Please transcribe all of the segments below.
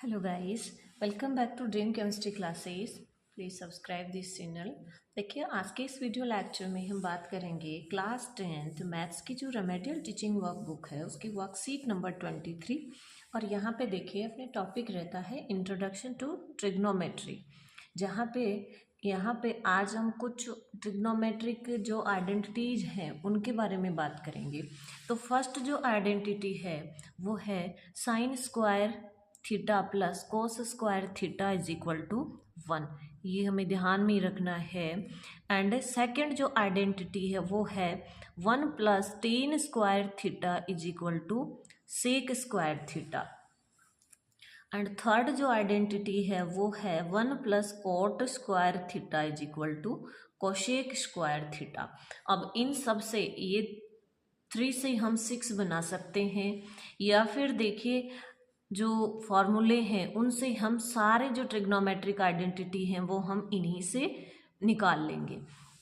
Hello guys, welcome back to Dream Chemistry Classes. Please subscribe this channel. देखिए, आज के इस वीडियो लेक्चर में हम बात करेंगे क्लास 10th मैथ्स की जो रेमेडियल टीचिंग वर्क बुक है उसकी वर्कशीट नंबर 23। और यहाँ पे देखिए अपने टॉपिक रहता है इंट्रोडक्शन टू ट्रिग्नोमेट्री, जहाँ पे यहाँ पे आज हम कुछ ट्रिग्नोमेट्रिक जो आइडेंटिटीज हैं उनके बारे में बात करेंगे। तो फर्स्ट जो आइडेंटिटी है वो है sine square theta plus cos square theta is equal to 1। ये हमें ध्यान में रखना है। एंड सेकंड जो आइडेंटिटी है वो है 1 plus tan square theta is equal to sec square theta. And third जो आइडेंटिटी है वो है 1 plus cot square theta is equal to cosec square theta. अब इन सब से ये 3 से हम 6 बना सकते हैं, या फिर देखिए जो फॉर्मूले हैं उनसे हम सारे जो ट्रिग्नोमेट्रिक आइडेंटिटी हैं वो हम इन्हीं से निकाल लेंगे।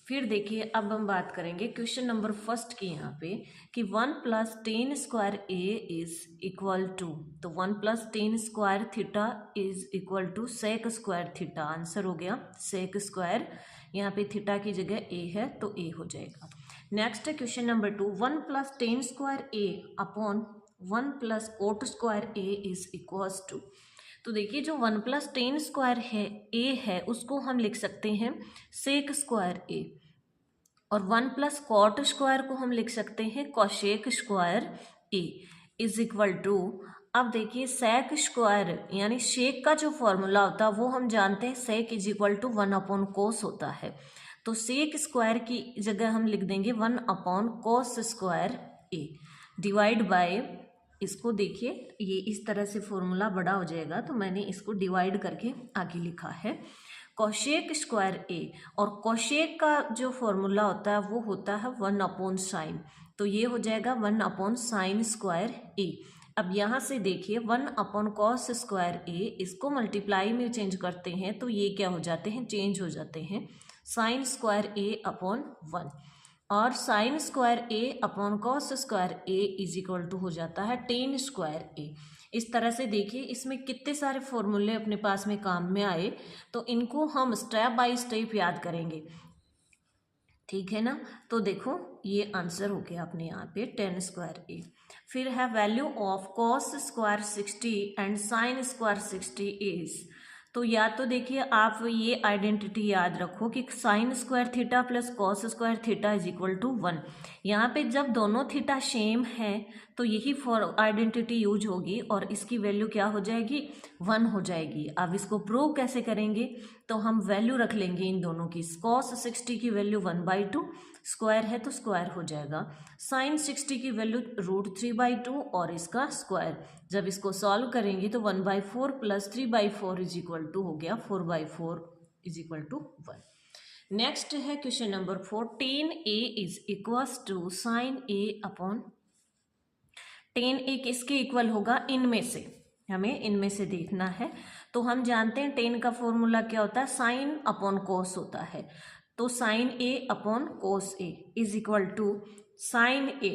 फिर देखिए अब हम बात करेंगे क्वेश्चन नंबर फर्स्ट की यहाँ पे कि 1 plus tan square A is equal to, तो 1 plus tan square theta is equal to sec square theta. Answer हो गया सेक स्क्वायर, यहाँ पे थीटा की जगह ए है तो ए हो जाएगा। नेक्स्ट है question number 2, 1 plus tan square A upon 1 plus cot square A is equals to. तो देखिए जो 1 प्लस टेन स्क्वायर है ए है उसको हम लिख सकते हैं सेक स्क्वायर ए, और 1 प्लस कॉट स्क्वायर को हम लिख सकते हैं cosec square A is equal to. अब देखिए सेक स्क्वायर यानी शेक का जो फॉर्मूला होता है वो हम जानते हैं sec is equal to 1 upon cos होता है। तो सेक स्क्वायर की जगह हम लिख देंगे 1 अपॉन कोस स्क्वायर ए डिवाइड बाय, इसको देखिए ये इस तरह से फॉर्मूला बड़ा हो जाएगा तो मैंने इसको डिवाइड करके आगे लिखा है कोशेक स्क्वायर ए, और कोशेक का जो फॉर्मूला होता है वो होता है 1 अपॉन साइन, तो ये हो जाएगा 1 अपॉन साइन स्क्वायर ए। अब यहाँ से देखिए 1 अपॉन कॉस स्क्वायर ए, इसको मल्टीप्लाई में चेंज करते हैं तो ये क्या हो जाते हैं, चेंज हो जाते हैं साइन स्क्वायर ए अपॉन 1, और sine square A upon cos square A is equal to हो जाता है टेन स्क्वायर ए। इस तरह से देखिए इसमें कितने सारे फॉर्मूले अपने पास में काम में आए, तो इनको हम स्टेप बाय स्टेप याद करेंगे, ठीक है ना। तो देखो ये आंसर हो गया अपने यहाँ पे 10 स्क्वायर ए। फिर है value of cos square 60 and sine square 60 is. तो या तो देखिए आप ये आइडेंटिटी याद रखो कि sine square theta plus cos square theta is equal to 1। यहाँ पे जब दोनों थीटा सेम है तो यही फॉर आइडेंटिटी यूज होगी और इसकी वैल्यू क्या हो जाएगी, 1 हो जाएगी। अब इसको प्रूव कैसे करेंगे, तो हम वैल्यू रख लेंगे इन दोनों की। कॉस 60 की वैल्यू 1/2, स्क्वायर है तो स्क्वायर हो जाएगा। साइन 60 की वैल्यू √3/2 और इसका स्क्वायर। जब इसको सॉल्व करेंगे तो 1/4 प्लस 3/4 इज इक्वल टू हो गया 4/4 इज इक्वल टू 1। नेक्स्ट है question number 14, A is equals to sine A upon tan A किसके इक्वल होगा, इनमें से हमें इनमें से देखना है। तो हम जानते हैं टेन का फॉर्मूला क्या होता है, साइन अपॉन कोस होता है। तो sine A upon cos A is equal to sine ए,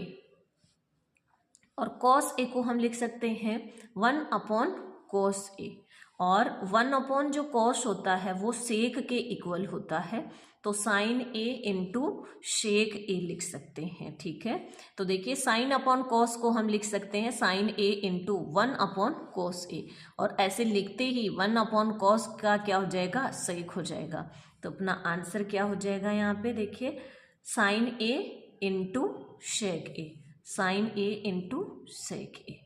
और कॉस ए को हम लिख सकते हैं 1 अपॉन कोस ए, और 1 अपॉन जो कॉस होता है वो सेक के इक्वल होता है, तो साइन ए इंटू शेक ए लिख सकते हैं, ठीक है। तो देखिए साइन अपॉन कॉस को हम लिख सकते हैं sign a into 1 upon cos A, और ऐसे लिखते ही 1 अपॉन कॉस का क्या हो जाएगा, सेक हो जाएगा। तो अपना आंसर क्या हो जाएगा यहाँ पे देखिए sine a into sec a, sine a into sec a.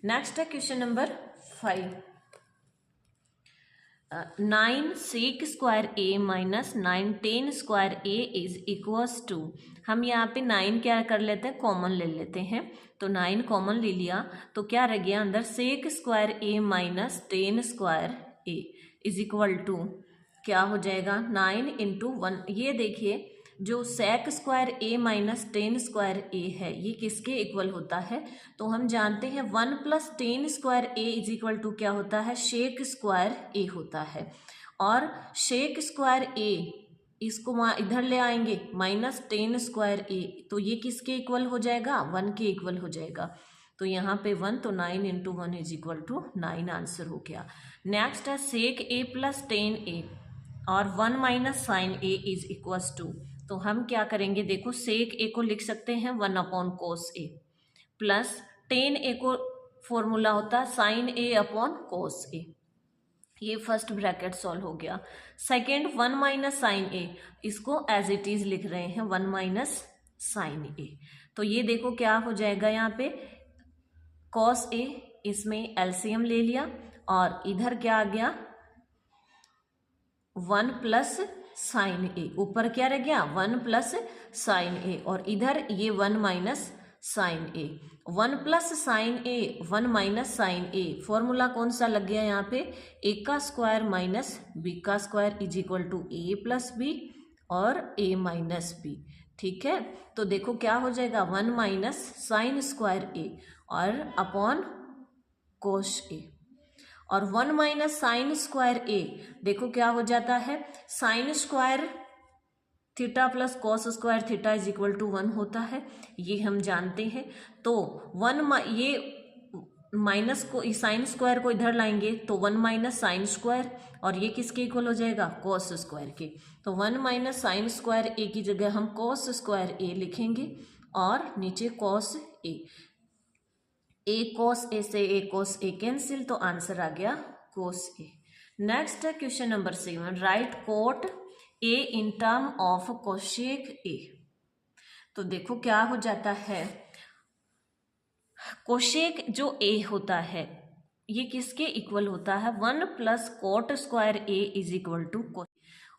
Next है question number 5, 9 sec square A minus 9 tan square A is equals to. हम यहाँ पे 9 क्या कर लेते हैं, कॉमन ले लेते हैं। तो 9 कॉमन ले लिया तो क्या रह गया अंदर, sec square A minus tan square A is equal to क्या हो जाएगा 9 इंटू 1। ये देखिए जो sec square A minus tan square a है ये किसके इक्वल होता है, तो हम जानते हैं 1 plus tan square A is equal to क्या होता है, शेक स्क्वायर ए होता है। और शेक स्क्वायर ए इसको इधर ले आएंगे माइनस टेन स्क्वायर ए, तो ये किसके इक्वल हो जाएगा, 1 के इक्वल हो जाएगा। तो यहाँ पे 1, तो 9 into 1 is equal to 9 answer हो गया। नेक्स्ट है सेक ए प्लस टेन ए और 1 minus sine a is equals to. तो हम क्या करेंगे, देखो सेक ए को लिख सकते हैं 1 अपॉन कोस ए प्लस टेन ए को फॉर्मूला होता है साइन ए अपॉन कोस ए। ये फर्स्ट ब्रैकेट सॉल्व हो गया। सेकेंड 1 माइनस साइन ए, इसको एज इट इज लिख रहे हैं 1 माइनस साइन ए। तो ये देखो क्या हो जाएगा, यहाँ पे कॉस ए, इसमें एलसीएम ले लिया और इधर क्या आ गया 1 प्लस साइन ए, ऊपर क्या रह गया 1 प्लस साइन ए और इधर ये 1 minus sine a. 1 plus sine a 1 minus sine a, formula कौन सा लग गया यहाँ पे, ए का स्क्वायर माइनस बी का square is equal to A plus B और ए माइनस बी। ठीक है, तो देखो क्या हो जाएगा 1 माइनस साइन स्क्वायर ए और अपॉन कोस ए और 1 माइनस साइन स्क्वायर ए, देखो क्या हो जाता है sine square theta plus cos square theta is equal to 1 होता है, ये हम जानते हैं। तो 1 ये माइनस को साइन स्क्वायर को इधर लाएंगे तो 1 माइनस साइन स्क्वायर और ये किसके इक्वल हो जाएगा कॉस स्क्वायर के। तो 1 माइनस साइन स्क्वायर ए की जगह हम कॉस स्क्वायर ए लिखेंगे और नीचे कॉस ए कॉस ए से ए कॉस ए कैंसिल, तो आंसर आ गया कॉस ए। नेक्स्ट है question number 7, write cot A in term of cosec A. तो देखो क्या हो जाता है, कोशेक जो ए होता है ये किसके इक्वल होता है 1 plus cot square A is equal to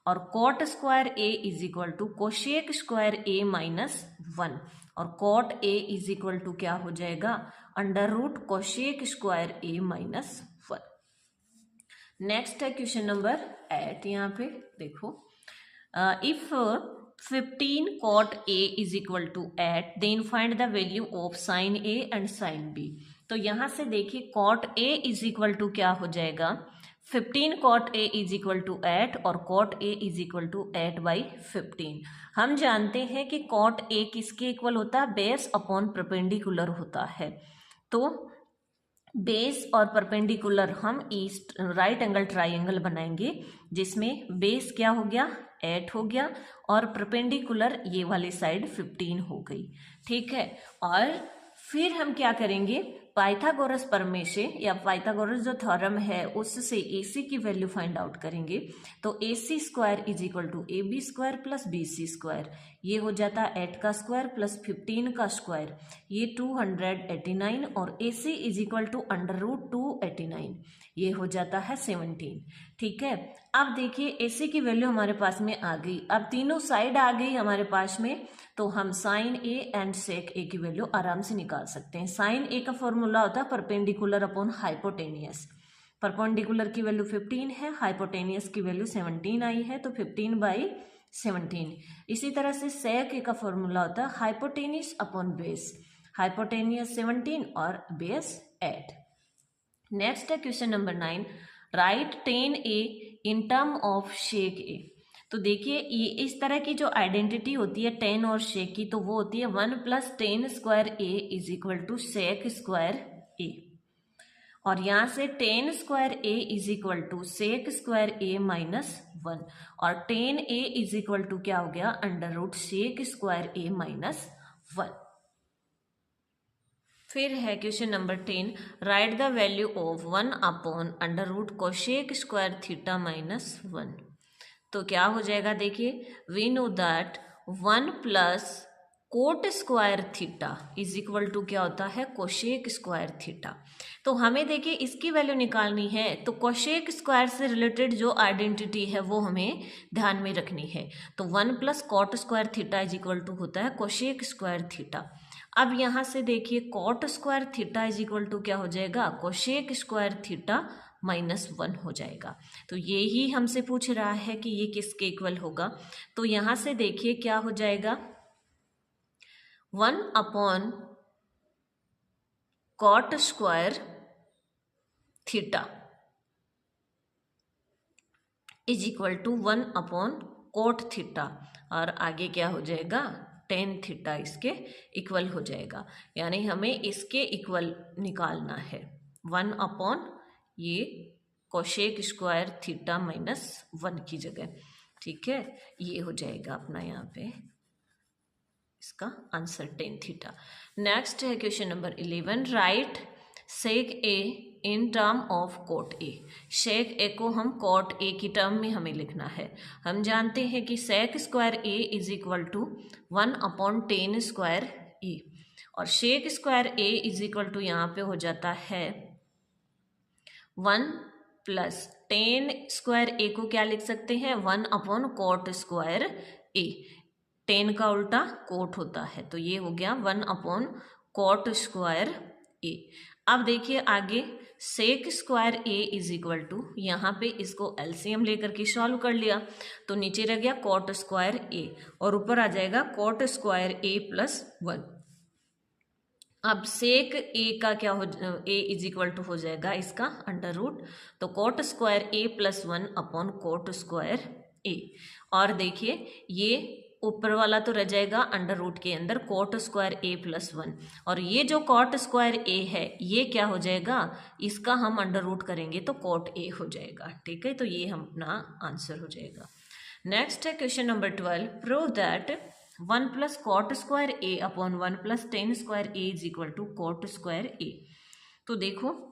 और cot square A is equal to cosec square A minus 1 और cot A is equal to क्या हो जाएगा अंडर रूट कोशेक स्क्वायर ए माइनस 1। नेक्स्ट है क्वेश्चन नंबर 8, यहाँ पे देखो if 15 cot a is equal to 8 then find the value of sin a and sin b। तो यहाँ से देखिए cot a is equal to क्या हो जाएगा 15 cot a is equal to 8 और cot a is equal to 8/15। हम जानते हैं कि cot a किसके इक्वल होता है बेस अपॉन परपेंडिकुलर होता है। तो बेस और परपेंडिकुलर हम ईस्ट राइट एंगल ट्राइंगल बनाएंगे जिसमें बेस क्या हो गया 8 हो गया और परपेंडिकुलर ये वाली साइड 15 हो गई। ठीक है, और फिर हम क्या करेंगे पाइथागोरस प्रमेय से या पाइथागोरस जो थ्योरम है उससे AC की वैल्यू फाइंड आउट करेंगे। तो AC square is equal to AB square plus BC square, ये हो जाता है 8 का स्क्वायर प्लस 15 का स्क्वायर, ये 289 और AC is equal to under root 289, ये हो जाता है 17। ठीक है, अब देखिए AC की वैल्यू हमारे पास में आ गई, अब तीनों साइड आ गई हमारे पास में, तो हम साइन ए एंड सेक ए की वैल्यू आराम से निकाल सकते हैं। साइन ए का फॉर्मूला होता है परपेंडिकुलर अपॉन हाइपोटेनियस, परपेंडिकुलर की वैल्यू 15 है, हाइपोटेनियस की वैल्यू 17 आई है, तो 15/17। इसी तरह से सेक ए का फॉर्मूला होता है हाइपोटेनियस अपॉन बेस, हाइपोटेनियस 17 और बेस 8। नेक्स्ट है question number 9, write 10a in term of sec A. तो देखिए ये इस तरह की जो आइडेंटिटी होती है 10 और शेक की, तो वो होती है 1 plus 10 square A is equal to sec square A, और यहाँ से 10 square A is equal to sec square A minus 1 और 10a इज इक्वल टू क्या हो गया अंडर रूट सेक स्क्वायर ए माइनस 1। फिर है question number 10, write the value of 1 upon under root cosec square theta minus 1। तो क्या हो जाएगा देखिए we know that 1 plus cot square theta is equal to क्या होता है कोशेक स्क्वायर थीटा। तो हमें देखिए इसकी वैल्यू निकालनी है, तो कोशेक स्क्वायर से रिलेटेड जो आइडेंटिटी है वो हमें ध्यान में रखनी है। तो 1 plus cot square theta is equal to होता है कोशेक स्क्वायर थीटा। अब यहाँ से देखिए cot square theta is equal to क्या हो जाएगा कोशेक स्क्वायर थीटा माइनस 1 हो जाएगा। तो ये ही हमसे पूछ रहा है कि ये किसके इक्वल होगा। तो यहाँ से देखिए क्या हो जाएगा 1 upon cot square theta is equal to 1 upon cot theta, और आगे क्या हो जाएगा टेन थीटा इसके इक्वल हो जाएगा, यानी हमें इसके इक्वल निकालना है 1 ये कोशेक स्क्वायर थीटा -1 की जगह। ठीक है, ये हो जाएगा अपना यहाँ पे इसका आंसर टेन थीटा। नेक्स्ट है question number 11, write sec A in term of cot A. Sec A को हम कोट ए की टर्म में हमें लिखना है। हम जानते हैं कि sec square A is equal to 1/10 square A, और sec square A is equal to यहाँ पे हो जाता है 1 + 10 स्क्वायर ए को क्या लिख सकते हैं 1/कोट स्क्वायर ए। 10 का उल्टा कोट होता है, तो ये हो गया 1/कोट स्क्वायर ए। अब देखिए आगे sec square A is equal to, यहाँ पे इसको एलसीएम लेकर के सॉल्व कर लिया तो नीचे रह गया कोट स्क्वायर ए और ऊपर आ जाएगा कोट स्क्वायर ए +1। अब सेक ए का क्या हो, ए इज इक्वल टू हो जाएगा इसका अंडर रूट, तो cot square A +1/कोट square A. और देखिए ये ऊपर वाला तो रह जाएगा अंडर रूट के अंदर कोट स्क्वायर ए +1, और ये जो कोट स्क्वायर ए है ये क्या हो जाएगा, इसका हम अंडर रूट करेंगे तो कोट ए हो जाएगा। ठीक है, तो ये हम अपना आंसर हो जाएगा। नेक्स्ट है question number 12, prove that 1 + cot square A upon 1 + 10 square A is equal to cot square A. तो देखो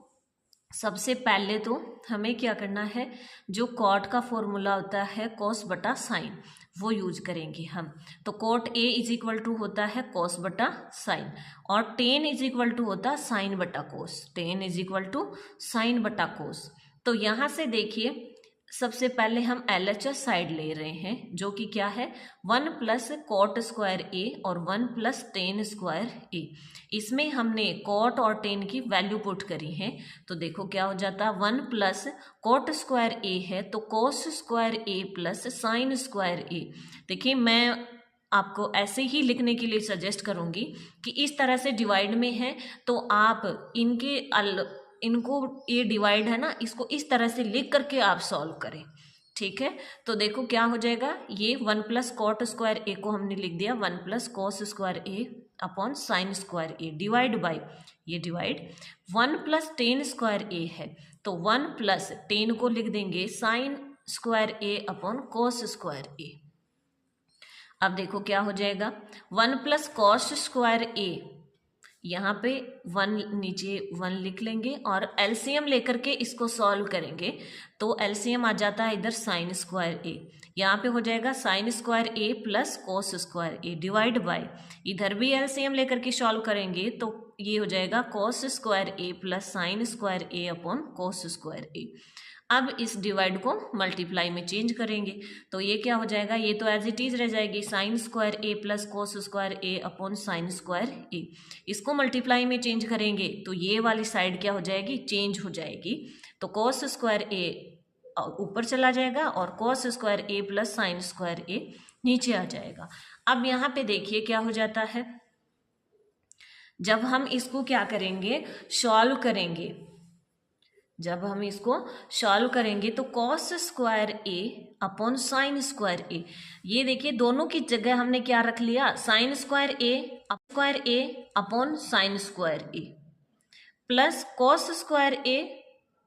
सबसे पहले तो हमें क्या करना है, जो कॉट का फॉर्मूला होता है कॉस बटा साइन, वो यूज करेंगे हम। तो cot A is equal to होता है कॉस बटा साइन, और 10 इज इक्वल टू होता है साइन बटा कोस। 10 इज इक्वल टू साइन बटा कोस। तो यहाँ से देखिए सबसे पहले हम LHS साइड ले रहे हैं, जो कि क्या है 1 + कोट स्क्वायर ए और 1 + 10 स्क्वायर ए। इसमें हमने कोट और 10 की वैल्यू पुट करी है, तो देखो क्या हो जाता, 1 + कोट स्क्वायर ए है तो कोस स्क्वायर ए + साइन स्क्वायर ए। देखिए मैं आपको ऐसे ही लिखने के लिए सजेस्ट करूँगी कि इस तरह से डिवाइड में है तो आप इनको ये डिवाइड है ना, इसको इस तरह से लिख करके आप सॉल्व करें। ठीक है, तो देखो क्या हो जाएगा, ये 1 + कोट स्क्वायर ए को हमने लिख दिया 1 + कोस square A upon sign square A divide by, ये डिवाइड 1 + 10 स्क्वायर ए है तो 1 + 10 को लिख देंगे sign square A upon cos square a. अब देखो क्या हो जाएगा, 1 + कोस स्क्वायर ए, यहाँ पे 1 नीचे 1 लिख लेंगे और एलसीएम लेकर के इसको सॉल्व करेंगे तो एलसीएम आ जाता है इधर साइन स्क्वायर ए, यहाँ पे हो जाएगा साइन स्क्वायर ए + कोस स्क्वायर ए डिवाइड बाय, इधर भी एलसीएम लेकर के सॉल्व करेंगे तो ये हो जाएगा कोस square A + sign square A upon cos square a. अब इस डिवाइड को मल्टीप्लाई में चेंज करेंगे तो ये क्या हो जाएगा, ये तो एज इट इज रह जाएगी साइन स्क्वायर ए + कोस स्क्वायर ए अपॉन साइन स्क्वायर ए। इसको मल्टीप्लाई में चेंज करेंगे तो ये वाली साइड क्या हो जाएगी, चेंज हो जाएगी, तो कोस स्क्वायर ए ऊपर चला जाएगा और कोस स्क्वायर ए + साइन स्क्वायर ए नीचे आ जाएगा। अब यहाँ पे देखिए क्या हो जाता है, जब हम इसको क्या करेंगे सॉल्व करेंगे, जब हम इसको सॉल्व करेंगे तो कॉस स्क्वायर ए अपॉन साइन स्क्वायर ए, ये देखिए दोनों की जगह हमने क्या रख लिया, sign square A upon sign square a plus cos square A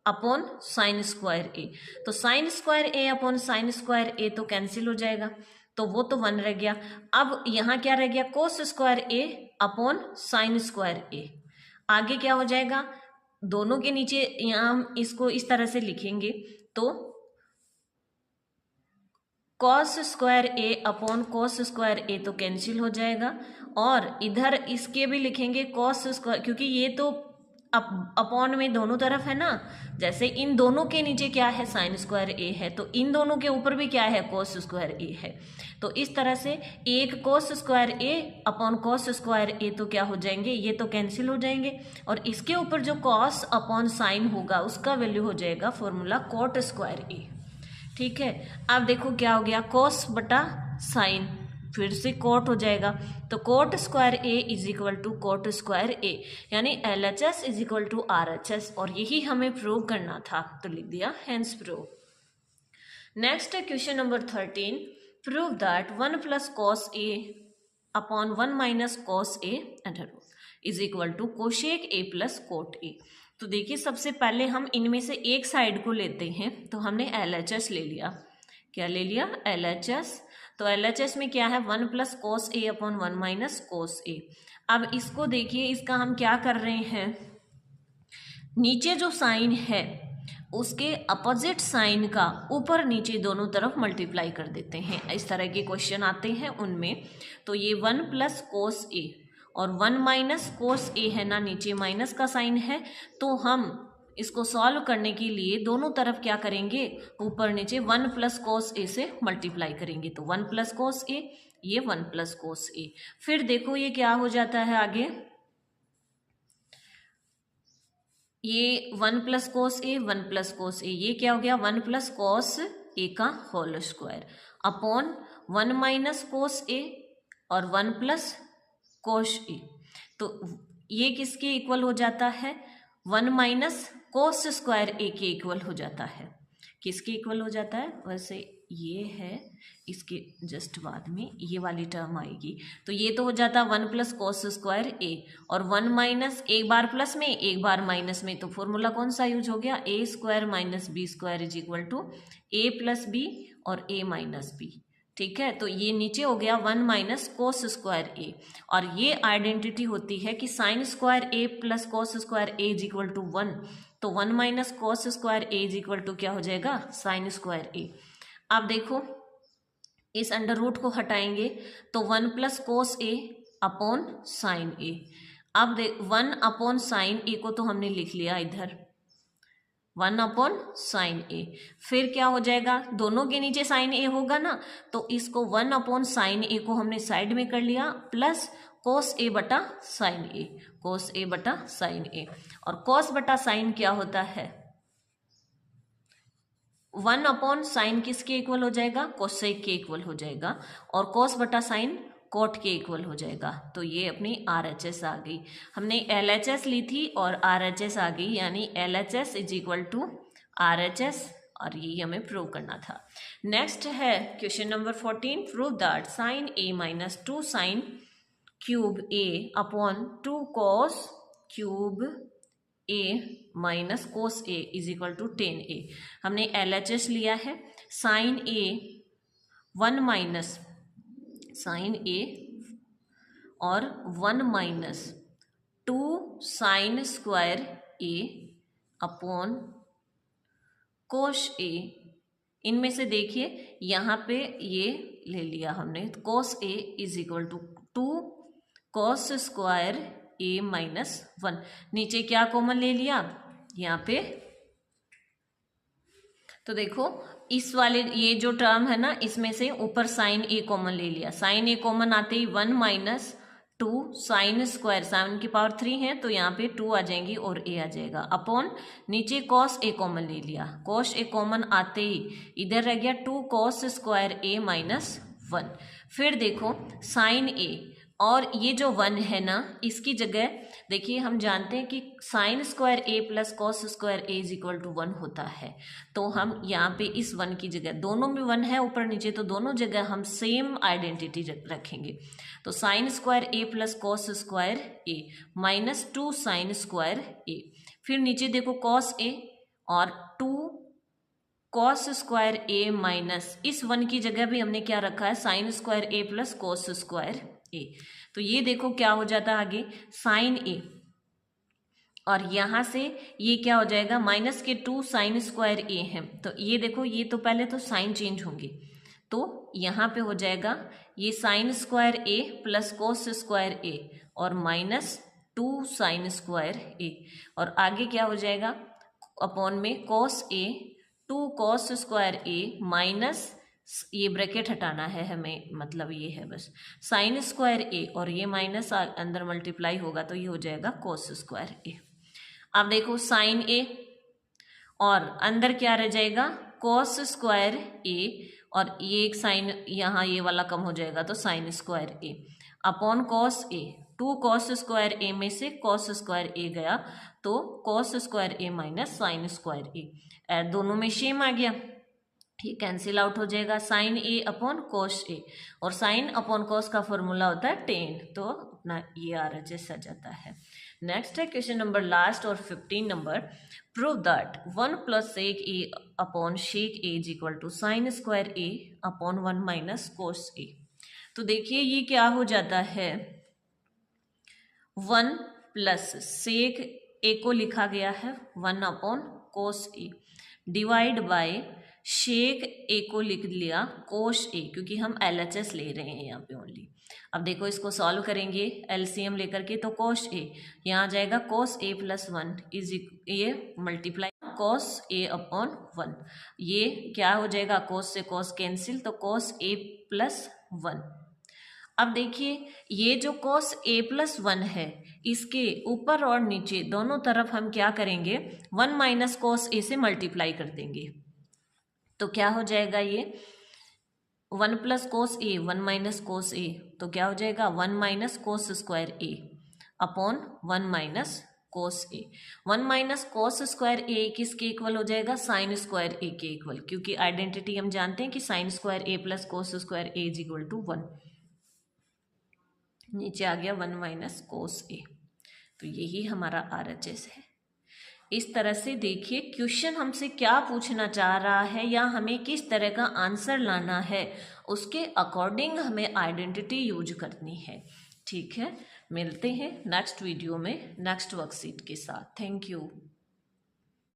upon sign square A. तो sign square A upon sign square A तो कैंसिल हो जाएगा, तो वो तो 1 रह गया। अब यहाँ क्या रह गया, कोस स्क्वायर ए अपॉन साइन स्क्वायर ए। आगे क्या हो जाएगा, दोनों के नीचे यहाँ हम इसको इस तरह से लिखेंगे तो cos square A upon cos square A तो कैंसिल हो जाएगा, और इधर इसके भी लिखेंगे कॉस स्क्वायर, क्योंकि ये तो अपॉन में दोनों तरफ है ना, जैसे इन दोनों के नीचे क्या है साइन स्क्वायर ए है तो इन दोनों के ऊपर भी क्या है कोस स्क्वायर ए है, तो इस तरह से एक कोस square A upon cos square A तो क्या हो जाएंगे, ये तो कैंसिल हो जाएंगे, और इसके ऊपर जो कॉस अपॉन साइन होगा उसका वैल्यू हो जाएगा फॉर्मूला कोट स्क्वायर ए। ठीक है, अब देखो क्या हो गया, कोस बटा साइन फिर से कोट हो जाएगा, तो cot square A is equal to cot square A, यानी LHS is equal to RHS, और यही हमें प्रूव करना था तो लिख दिया हेंस प्रूव। नेक्स्ट है question number 13, prove that 1 + cos a upon 1 minus cos a under root is equal to cosec a plus cot a. तो देखिए सबसे पहले हम इनमें से एक साइड को लेते हैं, तो हमने LHS ले लिया। क्या ले लिया? LHS। तो LHS में क्या है? 1 plus cos a upon 1 minus cos ए। अब इसको देखिए, इसका हम क्या कर रहे हैं, नीचे जो साइन है उसके अपोजिट साइन का ऊपर नीचे दोनों तरफ मल्टीप्लाई कर देते हैं। इस तरह के क्वेश्चन आते हैं उनमें। तो ये 1 प्लस कोस ए और 1 माइनस कोस ए है ना, नीचे माइनस का साइन है, तो हम इसको सॉल्व करने के लिए दोनों तरफ क्या करेंगे, ऊपर नीचे 1 प्लस कोस ए से मल्टीप्लाई करेंगे। तो 1 प्लस कोस ए, ये 1 प्लस कोस ए। फिर देखो ये क्या हो जाता है आगे, ये 1 प्लस कोस ए, 1 प्लस कोस ए, ये क्या हो गया 1 प्लस कोस ए का whole square upon 1 minus cos A और 1 प्लस कोस ए। तो ये किसके इक्वल हो जाता है? 1 माइनस कोस स्क्वायर ए के इक्वल हो जाता है। किसके इक्वल हो जाता है? वैसे ये है, इसके जस्ट बाद में ये वाली टर्म आएगी। तो ये तो हो जाता 1 प्लस कोस स्क्वायर ए और 1 माइनस, एक बार प्लस में एक बार माइनस में, तो फॉर्मूला कौन सा यूज हो गया? A square minus B square is equal to A plus B और ए माइनस बी। ठीक है, तो ये नीचे हो गया 1 माइनस कोस स्क्वायर ए, और ये आइडेंटिटी होती है कि sine square a plus cos square A is equal to 1। तो 1 minus cos square A is equal to क्या हो जाएगा? Sine square a. अब देखो इस अंडर रूट को हटाएंगे तो 1 plus cos a upon sine a. अब देख 1 अपॉन साइन ए को तो हमने लिख लिया इधर, 1 अपॉन साइन ए। फिर क्या हो जाएगा, दोनों के नीचे साइन ए होगा ना, तो इसको 1 अपॉन साइन ए को हमने साइड में कर लिया, प्लस कोस ए बटा साइन ए, कोस ए बटा साइन ए। और कोस बटा साइन क्या होता है? 1 अपॉन साइन किसके इक्वल हो जाएगा? कोसेक के इक्वल हो जाएगा, और कोस बटा साइन कोट के इक्वल हो जाएगा। तो ये अपनी RHS आ गई। हमने LHS ली थी और RHS आ गई, यानी LHS is equal to RHS, और ये हमें प्रूव करना था। नेक्स्ट है question number 14, prove that sine a minus 2 sine cube a upon 2 cos cube a minus cos A is equal to 10a। हमने LHS लिया है, साइन ए 1 माइनस साइन ए और 1 minus 2 sine square A upon cos a. इनमें से देखिए यहाँ पे ये ले लिया हमने, कोस ए is equal to 2 cos square A minus 1। नीचे क्या कॉमन ले लिया यहाँ पे, तो देखो इस वाले ये जो टर्म है ना, इसमें से ऊपर साइन ए कॉमन ले लिया, साइन ए कॉमन आते ही 1 माइनस 2 साइन स्क्वायर, 7 की पावर 3 है तो यहाँ पे 2 आ जाएंगी और ए आ जाएगा, अपॉन नीचे कॉस ए कॉमन ले लिया, कॉस ए कॉमन आते ही इधर रह गया 2 कॉस स्क्वायर ए माइनस 1। फिर देखो साइन ए, और ये जो 1 है ना, इसकी जगह देखिए हम जानते हैं कि sine square a plus cos square A is equal to 1 होता है। तो हम यहाँ पे इस 1 की जगह, दोनों में 1 है ऊपर नीचे, तो दोनों जगह हम सेम आइडेंटिटी रखेंगे। तो sign square a plus cos square A minus 2 sine square ए। फिर नीचे देखो कॉस ए और 2 कॉस स्क्वायर ए माइनस, इस 1 की जगह भी हमने क्या रखा है, sine square a plus cos square A. तो ये देखो क्या हो जाता है आगे, साइन ए, और यहाँ से ये क्या हो जाएगा, माइनस के 2 साइन स्क्वायर ए है, तो ये देखो ये तो पहले तो साइन चेंज होंगे, तो यहाँ पे हो जाएगा ये sign square a plus cos square A और माइनस 2 साइन स्क्वायर ए, और आगे क्या हो जाएगा अपॉन में कोस ए 2 कोस स्क्वायर ए माइनस, ये ब्रैकेट हटाना है हमें, मतलब ये है बस साइन स्क्वायर ए, और ये माइनस अंदर मल्टीप्लाई होगा तो ये हो जाएगा कोस स्क्वायर ए। अब देखो साइन ए और अंदर क्या रह जाएगा, कोस स्क्वायर ए, और ये एक साइन यहाँ ये वाला कम हो जाएगा तो sign square A upon cos A, 2 cos square ए में से कॉस स्क्वायर ए गया तो कॉस स्क्वायर ए माइनस साइन स्क्वायर ए, दोनों में सेम आ गया। ये कैंसिल आउट हो जाएगा, sign A upon cos A, और साइन अपॉन कोस का फॉर्मूला होता है टेन, तो अपना ये RHS आ जाता है। नेक्स्ट है क्वेश्चन नंबर लास्ट और 15 number, prove that 1 plus sec A upon sec A is equal to sine square A upon 1 minus cos A. तो देखिए ये क्या हो जाता है, 1 प्लस सेक ए को लिखा गया है 1 upon cos A divide by sec A को लिख लिया कोश ए, क्योंकि हम LHS ले रहे हैं यहाँ पे ओनली। अब देखो इसको सॉल्व करेंगे LCM लेकर के, तो कोश ए यहाँ आ जाएगा कोस ए प्लस 1 इज ये मल्टीप्लाई कोस ए अपॉन 1, ये क्या हो जाएगा, कोस से कोस कैंसिल, तो कोस ए प्लस 1। अब देखिए ये जो कोस ए प्लस 1 है, इसके ऊपर और नीचे दोनों तरफ हम क्या करेंगे, 1 माइनस कोस ए से मल्टीप्लाई कर देंगे, तो क्या हो जाएगा ये 1 plus cos A 1 minus cos A, तो क्या हो जाएगा 1 माइनस कोस स्क्वायर ए अपॉन 1 माइनस कोस ए। 1 माइनस कोस स्क्वायर ए किसके इक्वल हो जाएगा, साइन स्क्वायर ए के इक्वल, क्योंकि आइडेंटिटी हम जानते हैं कि sine square a plus cos square A is equal to 1। नीचे आ गया 1 माइनस कोस ए, तो यही हमारा RHS है। इस तरह से देखिए क्वेश्चन हमसे क्या पूछना चाह रहा है या हमें किस तरह का आंसर लाना है, उसके अकॉर्डिंग हमें आइडेंटिटी यूज करनी है। ठीक है, मिलते हैं नेक्स्ट वीडियो में नेक्स्ट वर्कशीट के साथ। Thank you.